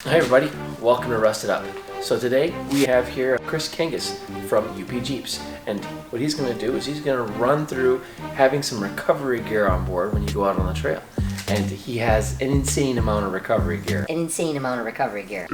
Hi everybody, welcome to Rusted Up. So today we have here Chris Kangas from UP Jeeps, and what he's going to do is he's going to run through having some recovery gear on board when you go out on the trail. And he has an insane amount of recovery gear. An insane amount of recovery gear.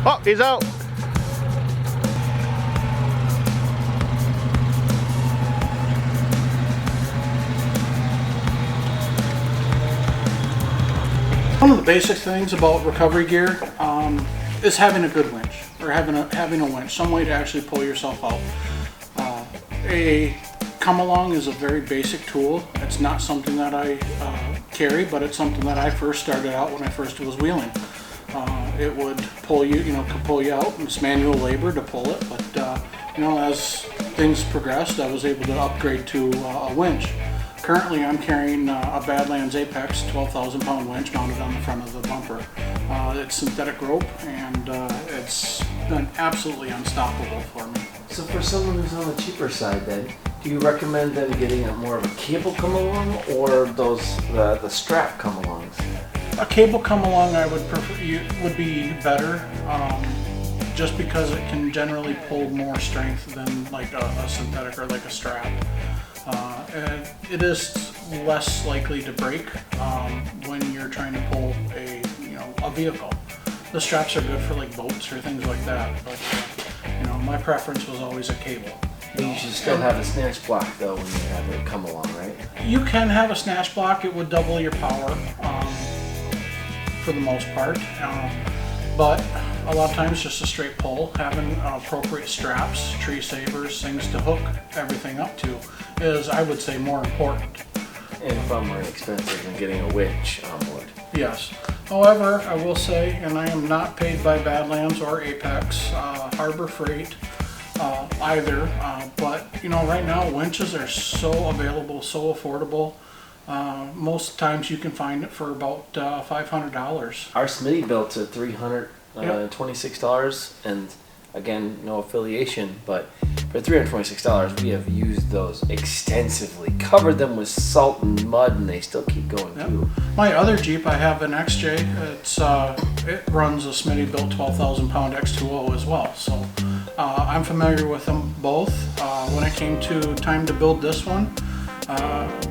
Oh, he's out. One of the basic things about recovery gear is having a good winch, or having a winch, some way to actually pull yourself out. A come-along is a very basic tool. It's not something that I carry, but it's something that I first started out when I first was wheeling. It would pull you, could pull you out, and it's manual labor to pull it, but as things progressed, I was able to upgrade to a winch. Currently, I'm carrying a Badlands Apex 12,000 pound winch mounted on the front of the bumper. It's synthetic rope, and it's been absolutely unstoppable for me. So for someone who's on the cheaper side then, do you recommend them getting a more of a cable come along or the strap come alongs? A cable come along I would prefer would be better, just because it can generally pull more strength than like a synthetic or like a strap. And it is less likely to break when you're trying to pull a vehicle. The straps are good for like boats or things like that, but my preference was always a cable. But you should still have a snatch block though when you have it come along, right? You can have a snatch block. It would double your power for the most part, but a lot of times just a straight pull, having appropriate straps, treesavers, things to hook everything up to is, I would say, more important. And far more expensive than getting a winch on board. Yes. However, I will say, and I am not paid by Badlands or Apex, Harbor Freight, either, but right now winches are so available, so affordable. Most times you can find it for about $500. Our Smitty built at $326, and again, no affiliation, but for $326, we have used those extensively, covered them with salt and mud, and they still keep going too. My other Jeep, I have an XJ. It runs a Smitty built 12,000 pound X2O as well. So I'm familiar with them both. When it came to time to build this one,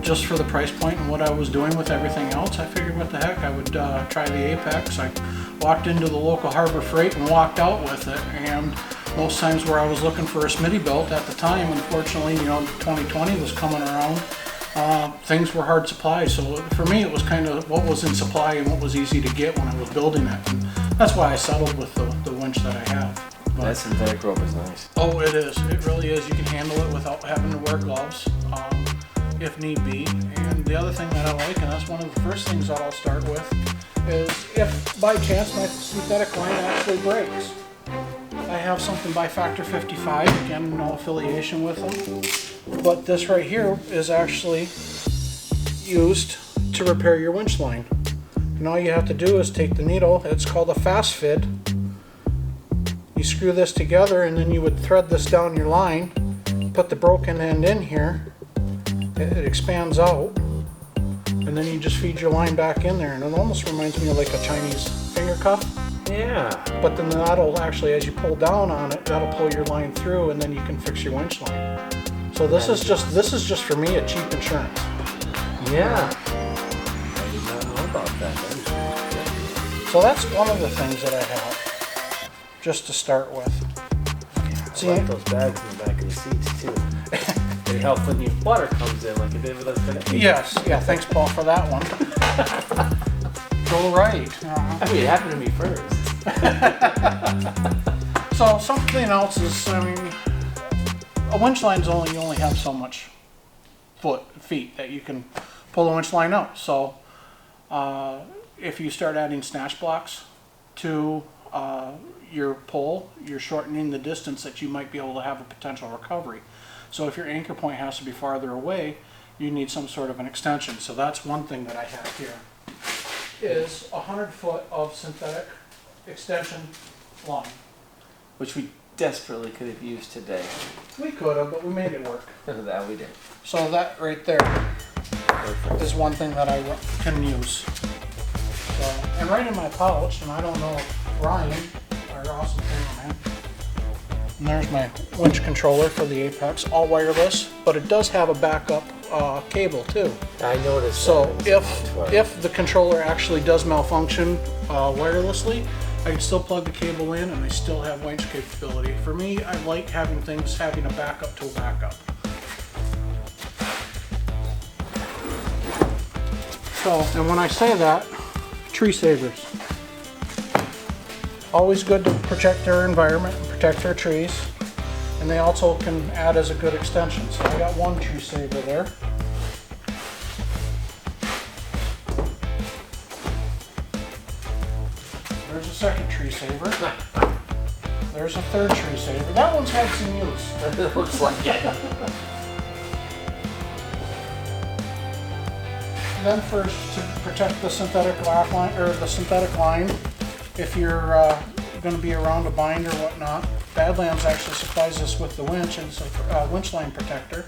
just for the price point and what I was doing with everything else, I figured what the heck, I would try the Apex. I walked into the local Harbor Freight and walked out with it, and most times where I was looking for a Smittybilt at the time, unfortunately, 2020 was coming around, things were hard supply. So for me, it was kind of what was in supply and what was easy to get when I was building it. And that's why I settled with the winch that I have. That synthetic rope is nice. Oh, it is. It really is. You can handle it without having to wear gloves, if need be. And the other thing that I like, and that's one of the first things that I'll start with, is if by chance my synthetic line actually breaks. I have something by Factor 55, again, no affiliation with them. But this right here is actually used to repair your winch line. And all you have to do is take the needle, it's called a fast fit. You screw this together and then you would thread this down your line, put the broken end in here, it expands out, and then you just feed your line back in there, and it almost reminds me of like a Chinese finger cuff. Yeah. But then that'll actually, as you pull down on it, that'll pull your line through, and then you can fix your winch line. So this is just for me a cheap insurance. Yeah. I did not know about that. So that's one of the things that I have. Just to start with. I like those bags in the back of the seats too. They help when your water comes in, like it did with us today. Yes, yeah, thanks Paul for that one. Go right. I mean, it happened to me first. So something else is, I mean, a winch line's you only have so much feet that you can pull a winch line up. So if you start adding snatch blocks to your pole, you're shortening the distance that you might be able to have a potential recovery. So if your anchor point has to be farther away, you need some sort of an extension. So that's one thing that I have here, is 100 foot of synthetic extension line. Which we desperately could have used today. We could have, but we made it work. That we did. So that right there is one thing that I can use. So, and right in my pouch, and I don't know if Ryan, our awesome cameraman, and there's my winch controller for the Apex, all wireless, but it does have a backup cable too. I noticed. So if the controller actually does malfunction wirelessly, I can still plug the cable in and I still have winch capability. For me, I like having things having a backup to a backup. So, and when I say that, tree savers. Always good to protect our environment and protect our trees. And they also can add as a good extension. So I got one tree saver there. There's a second tree saver. There's a third tree saver. That one's had some use. It looks like it. Then first, to protect the synthetic line, or the synthetic line, if you're going to be around a bind or whatnot, Badlands actually supplies us with the winch, and it's a winch line protector.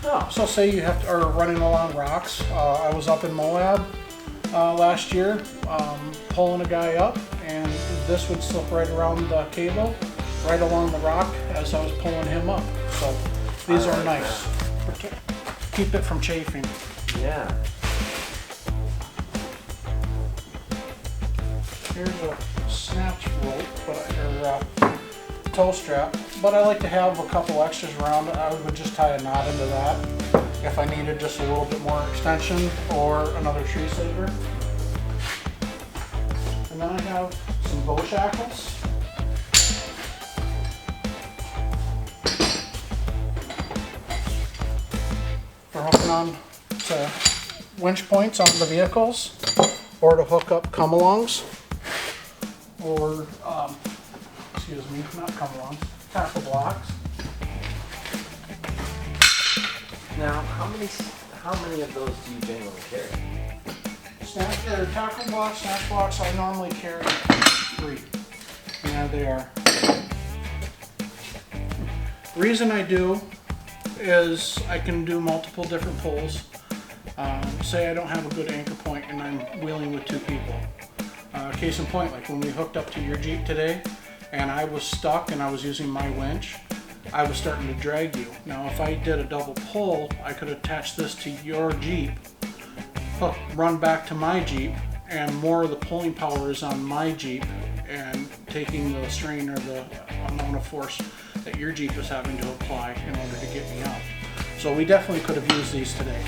Oh. So say you have to, or running along rocks. I was up in Moab last year, pulling a guy up, and this would slip right around the cable, right along the rock as I was pulling him up. So these are nice. Keep it from chafing. Yeah. Here's a snatch rope, or toe strap, but I like to have a couple extras around it. I would just tie a knot into that if I needed just a little bit more extension or another tree saver. And then I have some bow shackles. For hooking on to winch points on the vehicles, or to hook up comealongs, or excuse me, not comealongs, tackle blocks. Now, how many of those do you generally carry? Tackle blocks, snatch blocks, I normally carry 3. And there they are. The reason I do is I can do multiple different pulls. Say I don't have a good anchor point and I'm wheeling with 2 people. Case in point, like when we hooked up to your Jeep today, and I was stuck and I was using my winch, I was starting to drag you. Now if I did a double pull, I could attach this to your Jeep, run back to my Jeep, and more of the pulling power is on my Jeep and taking the strain or the amount of force that your Jeep is having to apply in order to get me out. So we definitely could have used these today.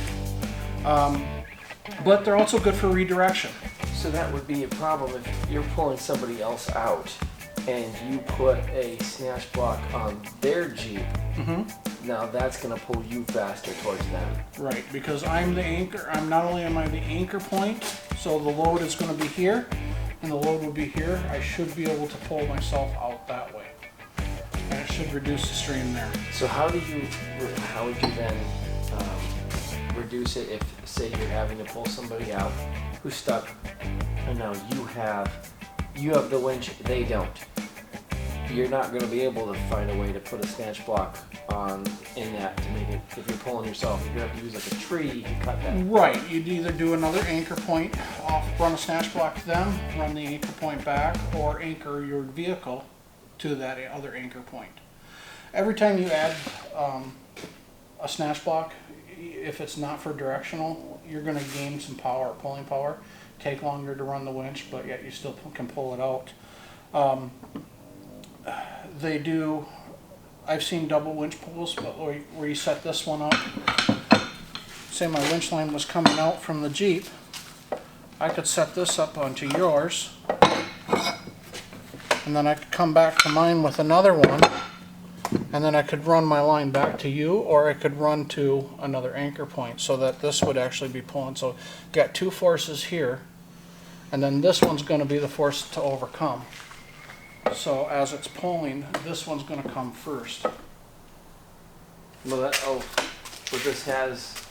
But they're also good for redirection. So that would be a problem if you're pulling somebody else out and you put a snatch block on their Jeep. Now that's going to pull you faster towards them. Right, because I'm the anchor. Not only am I the anchor point, so the load is going to be here, and the load will be here. I should be able to pull myself out that way, and it should reduce the strain there. So how would you then reduce it if, say, you're having to pull somebody out who's stuck, and now you have the winch, they don't. You're not going to be able to find a way to put a snatch block on in that to make it, if you're pulling yourself, you're going to have to use like a tree, you can cut that. Right, you'd either do another anchor point off, run a snatch block to them, run the anchor point back, or anchor your vehicle to that other anchor point. Every time you add a snatch block, if it's not for directional, you're going to gain some power, pulling power, take longer to run the winch, but yet you still can pull it out. I've seen double winch pulls, but where you set this one up, say my winch line was coming out from the Jeep, I could set this up onto yours, and then I could come back to mine with another one, and then I could run my line back to you, or I could run to another anchor point, so that this would actually be pulling. So got two forces here, and then this one's going to be the force to overcome. So as it's pulling, this one's going to come first. Well, but this has.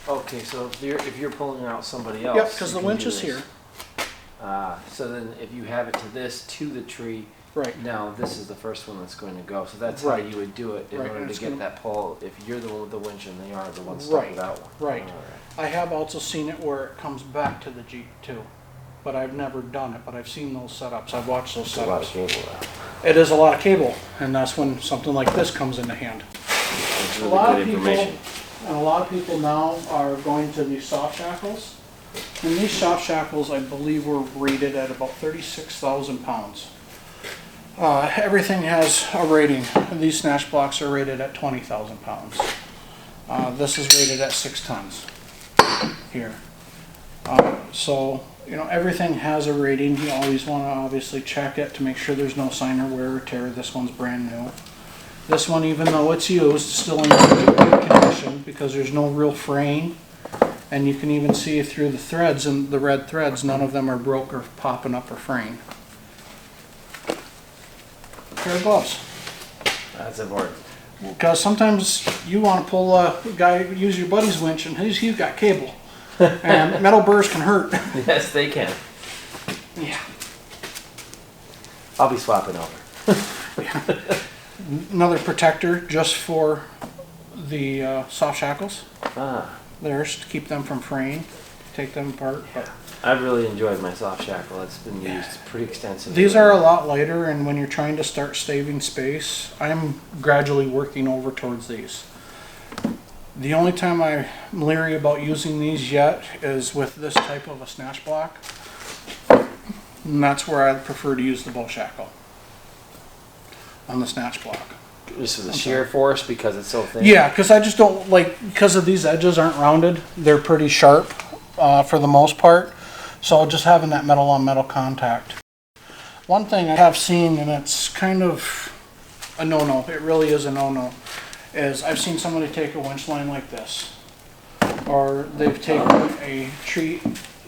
Okay, so if you're pulling out somebody else. Yep, because the winch is here. So then, if you have it to the tree. Right. Now this is the first one that's going to go. So that's Right. how you would do it in Right, order and to it's get gonna- that pull. If you're the one with the winch and they are the ones stuck Right, without one. right. All I have also seen it where it comes back to the Jeep too, but I've never done it. But I've seen those setups. I've watched those It's a lot of setups. cable. It is a lot of cable, and that's when something like this comes into hand. It's A really lot good of people, information. and a lot of people now are going to these soft shackles. And these soft shackles, I believe, were rated at about 36,000 pounds. Everything has a rating. These snatch blocks are rated at 20,000 pounds. This is rated at 6 tons here. So, you know, everything has a rating. You always want to obviously check it to make sure there's no sign or wear or tear. This one's brand new. This one, even though it's used, is still in good condition because there's no real fraying. And you can even see through the threads, and the red threads, none of them are broke or popping up or fraying. Pair of gloves. That's important. Because sometimes you want to pull a guy, use your buddy's winch, and he's got cable. And metal burrs can hurt. Yes, they can. Yeah. I'll be swapping over. Another protector just for the soft shackles. There's to keep them from fraying, take them apart. But I've really enjoyed my soft shackle. It's been used pretty extensively. these are a lot lighter, and when you're trying to start saving space, I'm gradually working over towards these. The only time I'm leery about using these yet is with this type of a snatch block. And that's where I prefer to use the bow shackle on the snatch block. Just for the shear force because it's so thin? Yeah, because I just don't like, because of these edges aren't rounded, they're pretty sharp for the most part. So just having that metal on metal contact. One thing I have seen, and it's kind of a no-no, it really is a no-no, is I've seen somebody take a winch line like this, or they've taken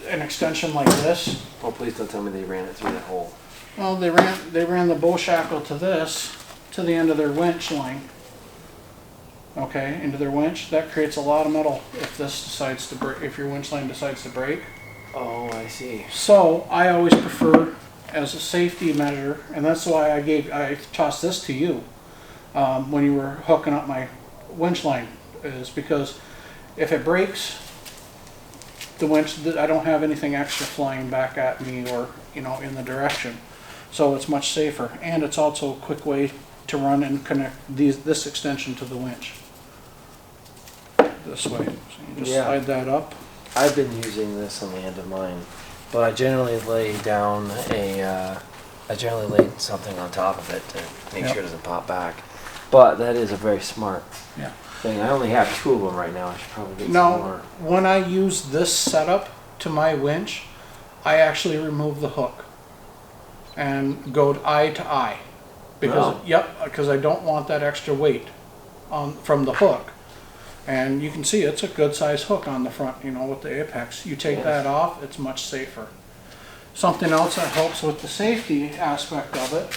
an extension like this. Oh, please don't tell me they ran it through that hole. Well, they ran the bow shackle to this, to the end of their winch line. Okay, into their winch. That creates a lot of metal if this decides to break, if your winch line decides to break. Oh, I see. So I always prefer, as a safety measure, and that's why I tossed this to you when you were hooking up my winch line, is because if it breaks, the winch, I don't have anything extra flying back at me or, you know, in the direction. So it's much safer, and it's also a quick way to run and connect this extension to the winch. This way. So you just slide that up. I've been using this on the end of mine, but I generally lay down something on top of it to make sure it doesn't pop back. But that is a very smart thing. I only have 2 of them right now. I should probably get some more. When I use this setup to my winch, I actually remove the hook and go eye to eye. Because, because I don't want that extra weight from the hook. And you can see it's a good size hook on the front, you know, with the apex. You take that off, it's much safer. Something else that helps with the safety aspect of it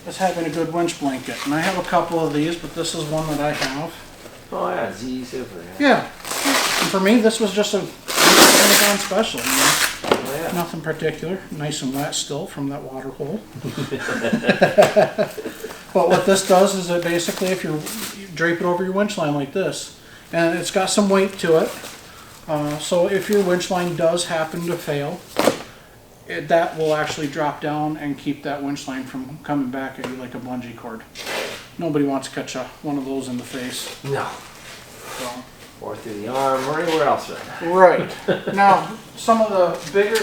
is having a good winch blanket. And I have a couple of these, but this is one that I have. Oh yeah, Z Super. Yeah. And for me, this was just a Amazon special, you know. Oh, yeah. Nothing particular. Nice and wet still from that water hole. But what this does is it basically, if you drape it over your winch line like this, and it's got some weight to it, so if your winch line does happen to fail, that will actually drop down and keep that winch line from coming back at you like a bungee cord. Nobody wants to catch one of those in the face. No. So. Or through the arm or anywhere else. Right. Now, some of the bigger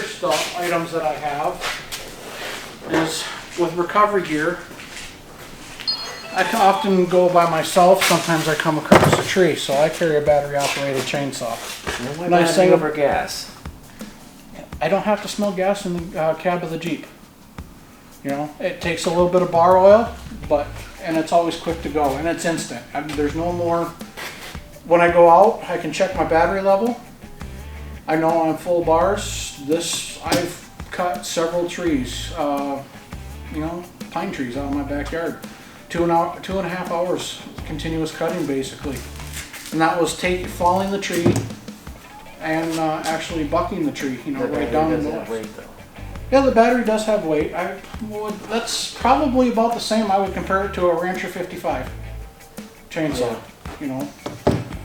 items that I have is with recovery gear. I can often go by myself. Sometimes I come across a tree, so I carry a battery-operated chainsaw. Nice thing over gas. I don't have to smell gas in the cab of the Jeep. You know, it takes a little bit of bar oil, and it's always quick to go, and it's instant. I mean, there's no more. When I go out, I can check my battery level. I know I'm full bars. I've cut several trees, you know, pine trees out in my backyard. 2.5 hours continuous cutting basically, and that was falling the tree and actually bucking the tree, you know, right down in the weight though. Yeah, the battery does have weight. That's probably about the same. I would compare it to a Rancher 55 chainsaw, you know.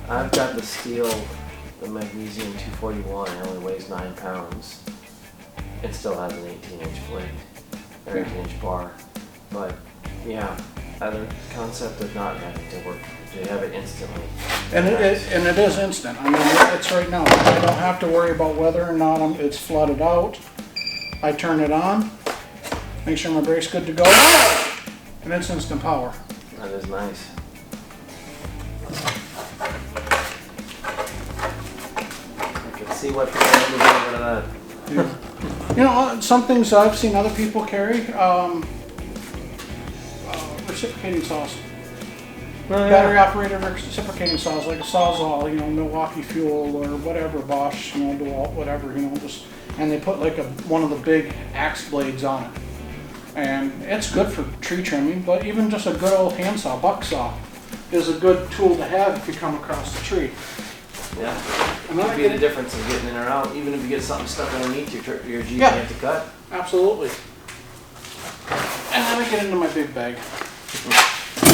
I've got the steel, the magnesium 241. It only weighs 9 pounds. It still has an 18-inch blade, or 18-inch bar, but yeah. The concept of not having to work, to have it instantly. And it is instant. I mean, it's right now. I don't have to worry about whether or not it's flooded out. I turn it on, make sure my brake's good to go, and it's instant power. That is nice. I can see what the end is over that. Yeah. You know, some things I've seen other people carry. Reciprocating saws. Battery operated reciprocating saws, like a Sawzall, you know, Milwaukee Fuel or whatever, Bosch, you know, DeWalt, whatever, you know, and they put like one of the big axe blades on it. And it's good for tree trimming, but even just a good old handsaw, buck saw, is a good tool to have if you come across the tree. Yeah. It could be the difference of getting in or out, even if you get something stuck underneath your Jeep you have to cut. Absolutely. And then I get into my big bag.